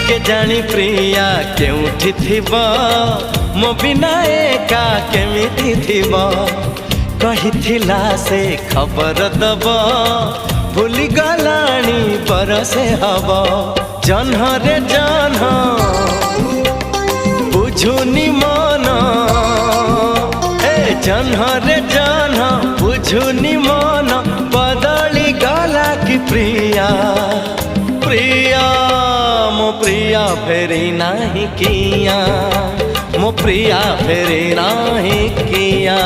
के जानी प्रिया केउठी थिबा मो बिना एका केमिति थिबा कहिथिला से खबर दब भूली गलानी बरसे हब जन्ह रे जन्ह बुझुनी मन जन्ह रे जन्ह बुझुनी मन बदली गला की प्रिया प्रिया मो प्रिया फेरी नहीं किया मो प्रिया फेरी नहीं किया।